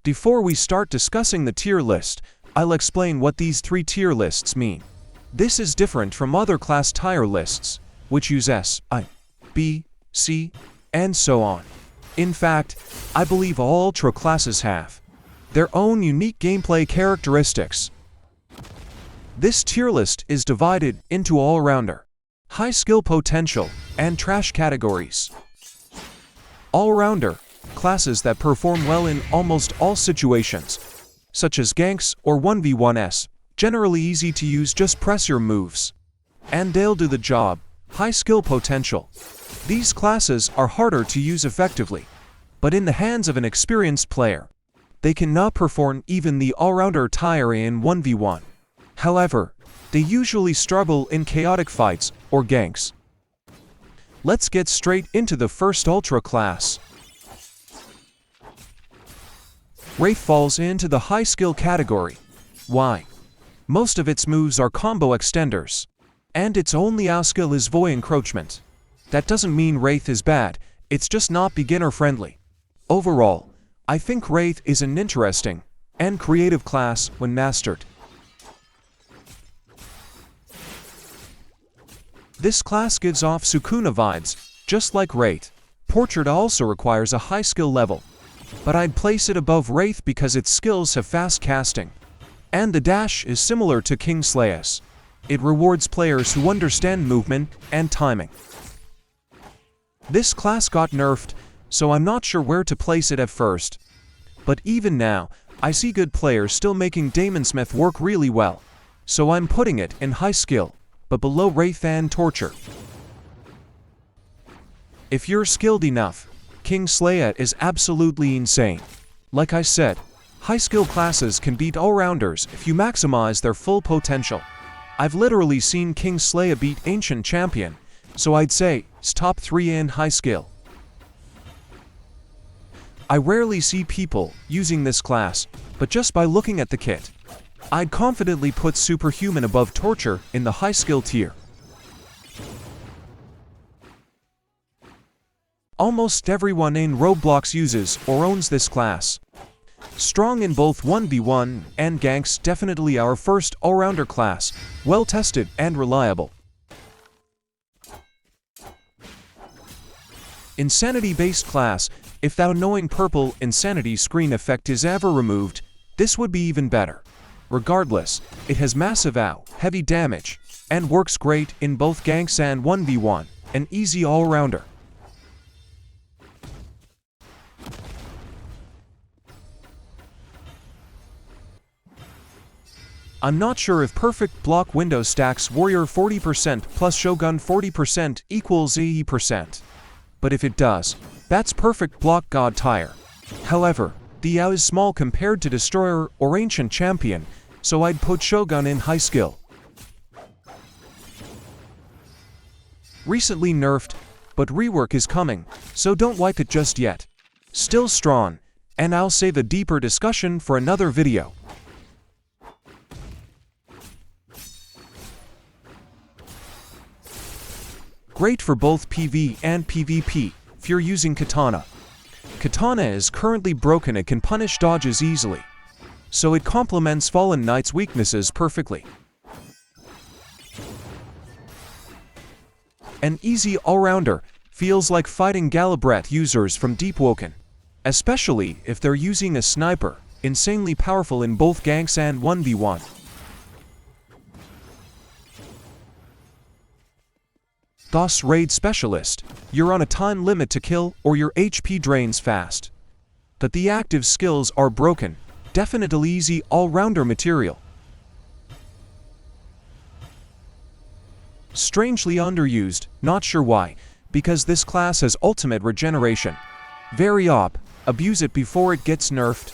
Before we start discussing the tier list, I'll explain what these three tier lists mean. This is different from other class tier lists, which use S, I, B, C, and so on. In fact, I believe all Ultra classes have their own unique gameplay characteristics. This tier list is divided into all-rounder, high skill potential, and trash categories. All-rounder, classes that perform well in almost all situations, such as ganks or 1v1s, generally easy to use, just press your moves, and they'll do the job. High skill potential. These classes are harder to use effectively, but in the hands of an experienced player, they cannot perform even the all-rounder tier in 1v1. However, they usually struggle in chaotic fights or ganks. Let's get straight into the first Ultra class. Wraith falls into the high skill category. Why? Most of its moves are combo extenders, and its only skill is void encroachment. That doesn't mean Wraith is bad, it's just not beginner friendly. Overall, I think Wraith is an interesting and creative class when mastered. This class gives off Sukuna vibes, just like Wraith. Portrait also requires a high skill level, but I'd place it above Wraith because its skills have fast casting, and the dash is similar to Kingslayer's. It rewards players who understand movement and timing. This class got nerfed, so I'm not sure where to place it at first. But even now, I see good players still making Damon Smith work really well, so I'm putting it in high skill, but below Wraith and Torture. If you're skilled enough, Kingslayer is absolutely insane. Like I said, high skill classes can beat all-rounders if you maximize their full potential. I've literally seen Kingslayer beat Ancient Champion, so I'd say it's top 3 in high skill. I rarely see people using this class, but just by looking at the kit, I'd confidently put Superhuman above Torture in the high skill tier. Almost everyone in Rogueblox uses or owns this class. Strong in both 1v1 and ganks, definitely our first all-rounder class, well tested and reliable. Insanity-based class. If that annoying purple insanity screen effect is ever removed, this would be even better. Regardless, it has massive heavy damage, and works great in both ganks and 1v1, an easy all-rounder. I'm not sure if perfect block window stacks Warrior 40% plus Shogun 40% equals 80%. But if it does, that's perfect block god tier. However, the is small compared to Destroyer or Ancient Champion, so I'd put Shogun in high skill. Recently nerfed, but rework is coming, so don't wipe it just yet. Still strong, and I'll save a deeper discussion for another video. Great for both PV and PvP if you're using Katana. Katana is currently broken and can punish dodges easily, so it complements Fallen Knight's weaknesses perfectly. An easy all-rounder, feels like fighting Galabret users from Deepwoken, especially if they're using a sniper, insanely powerful in both ganks and 1v1. DOS Raid Specialist, you're on a time limit to kill or your HP drains fast. But the active skills are broken, definitely easy all-rounder material. Strangely underused, not sure why, because this class has ultimate regeneration. Very OP, abuse it before it gets nerfed.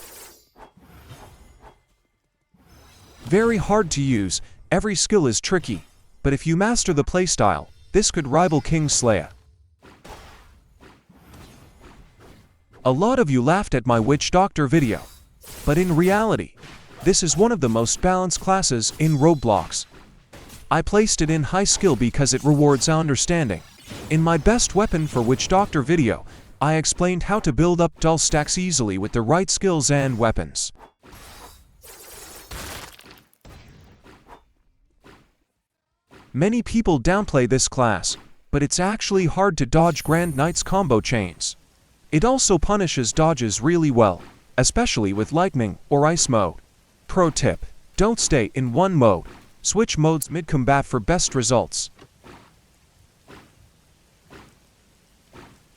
Very hard to use, every skill is tricky, but if you master the playstyle, this could rival Kingslayer. A lot of you laughed at my Witch Doctor video, but in reality, this is one of the most balanced classes in Rogueblox. I placed it in high skill because it rewards understanding. In my best weapon for Witch Doctor video, I explained how to build up dull stacks easily with the right skills and weapons. Many people downplay this class, but it's actually hard to dodge Grand Knight's combo chains. It also punishes dodges really well, especially with Lightning or Ice mode. Pro tip: don't stay in one mode. Switch modes mid-combat for best results.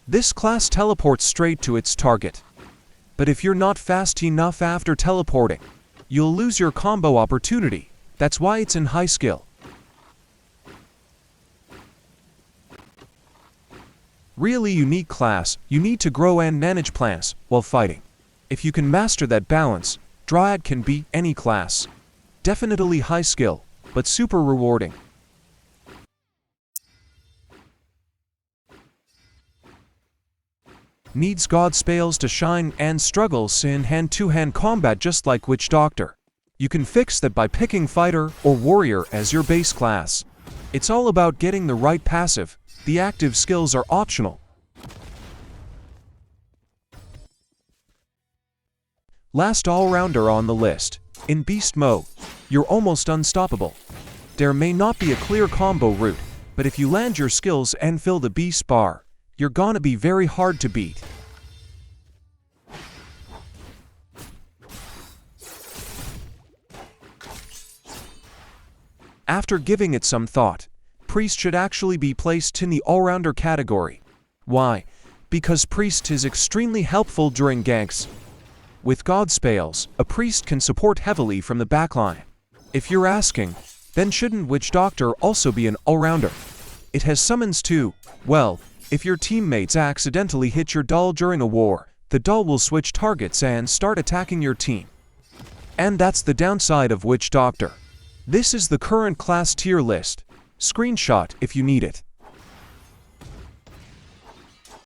This class teleports straight to its target. But if you're not fast enough after teleporting, you'll lose your combo opportunity. That's why it's in high skill. Really unique class, you need to grow and manage plants while fighting. If you can master that balance, Dryad can beat any class. Definitely high skill, but super rewarding. Needs God spells to shine and struggles in hand-to-hand combat just like Witch Doctor. You can fix that by picking Fighter or Warrior as your base class. It's all about getting the right passive. The active skills are optional. Last all-rounder on the list. In Beast mode, you're almost unstoppable. There may not be a clear combo route, but if you land your skills and fill the Beast bar, you're gonna be very hard to beat. After giving it some thought, Priest should actually be placed in the all-rounder category. Why? Because Priest is extremely helpful during ganks. With God spells, a Priest can support heavily from the backline. If you're asking, then shouldn't Witch Doctor also be an all-rounder? It has summons too. Well, if your teammates accidentally hit your doll during a war, the doll will switch targets and start attacking your team. And that's the downside of Witch Doctor. This is the current class tier list. Screenshot if you need it.